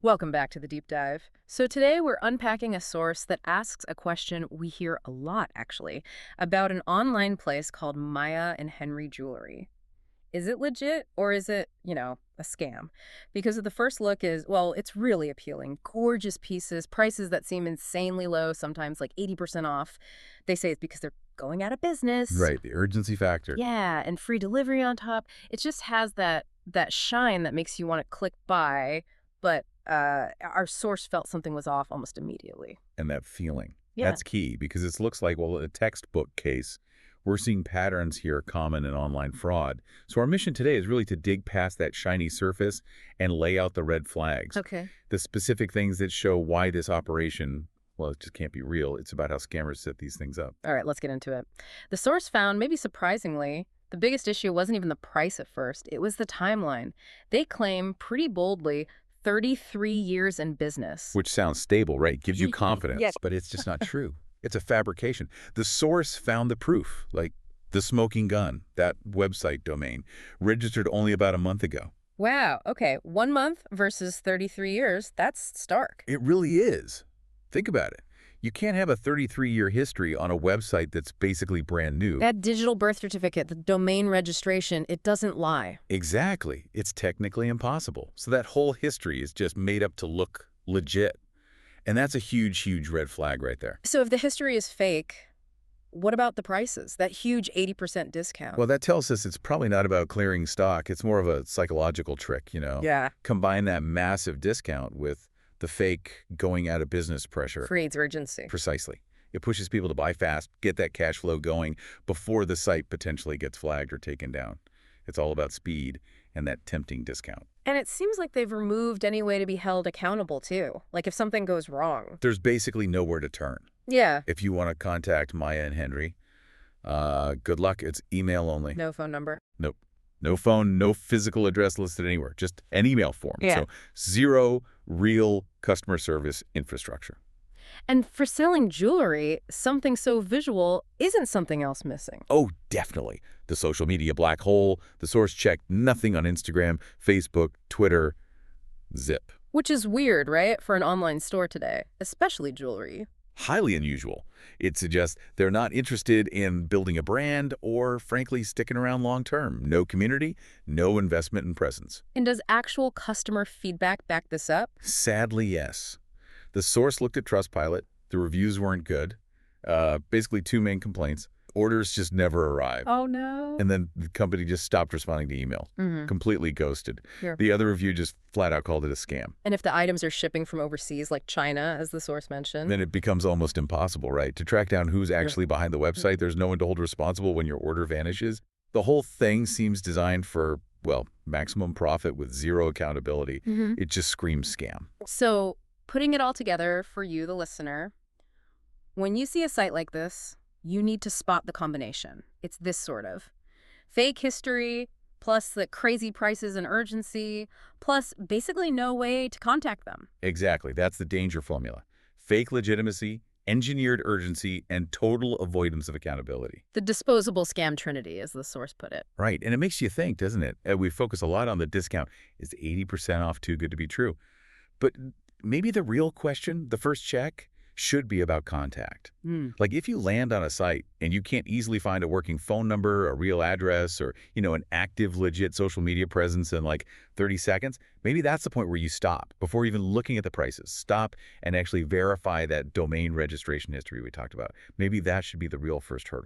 Welcome back to the deep dive. So today we're unpacking a source that asks a question we hear a lot, actually, about an online place called Maya and Henry Jewelry. Is it legit or is it, a scam? Because the first look is, well, it's really appealing. Gorgeous pieces, prices that seem insanely low, sometimes like 80% off. They say it's because they're going out of business. Right, the urgency factor. Yeah, and free delivery on top. It just has that shine that makes you want to click buy, but our source felt something was off almost immediately. And that feeling. Yeah. That's key because it looks like, well, a textbook case. We're seeing patterns here common in online fraud. So our mission today is really to dig past that shiny surface and lay out the red flags. Okay. The specific things that show why this operation, well, it just can't be real. It's about how scammers set these things up. All right, let's get into it. The source found, maybe surprisingly, the biggest issue wasn't even the price at first. It was the timeline. They claim pretty boldly 33 years in business. Which sounds stable, right? Gives you confidence, Yes. but it's just not true. It's a fabrication. The source found the proof, like the smoking gun, that website domain, registered only about a month ago. Wow. Okay. 1 month versus 33 years. That's stark. It really is. Think about it. You can't have a 33-year history on a website that's basically brand new. That digital birth certificate, the domain registration, it doesn't lie. Exactly. It's technically impossible. So that whole history is just made up to look legit. And that's a huge, huge red flag right there. So if the history is fake, what about the prices? That huge 80% discount. Well, that tells us it's probably not about clearing stock. It's more of a psychological trick. Yeah. Combine that massive discount with the fake going out of business pressure. Creates urgency. Precisely. It pushes people to buy fast, get that cash flow going before the site potentially gets flagged or taken down. It's all about speed and that tempting discount. And it seems like they've removed any way to be held accountable, too. Like if something goes wrong. There's basically nowhere to turn. Yeah. If you want to contact Maya and Henry, good luck. It's email only. No phone number. Nope. No phone, no physical address listed anywhere. Just an email form. Yeah. So zero real customer service infrastructure. And for selling jewelry, something so visual isn't something else missing. Oh, definitely. The social media black hole. The source checked nothing on Instagram, Facebook, Twitter. Zip. Which is weird, right? For an online store today, especially jewelry. Highly unusual. It suggests they're not interested in building a brand or, frankly, sticking around long term. No community, no investment and presence. And does actual customer feedback back this up? Sadly, yes. The source looked at Trustpilot. The reviews weren't good. Basically, two main complaints. Orders just never arrived. Oh, no. And then the company just stopped responding to email. Completely ghosted. Sure. The other review just flat out called it a scam. And if the items are shipping from overseas, like China, as the source mentioned. Then it becomes almost impossible, right? To track down who's actually behind the website. There's no one to hold responsible when your order vanishes. The whole thing seems designed for, well, maximum profit with zero accountability. It just screams scam. So, putting it all together for you, the listener, when you see a site like this, you need to spot the combination. It's this sort of fake history, plus the crazy prices and urgency, plus basically no way to contact them. Exactly. That's the danger formula. Fake legitimacy, engineered urgency, and total avoidance of accountability. The disposable scam trinity, as the source put it. Right. And it makes you think, doesn't it? We focus a lot on the discount. Is 80% off too good to be true? But maybe the real question, the first check, should be about contact. Like if you land on a site and you can't easily find a working phone number, a real address, or, an active, legit social media presence in like 30 seconds, maybe that's the point where you stop before even looking at the prices. Stop and actually verify that domain registration history we talked about. Maybe that should be the real first hurdle.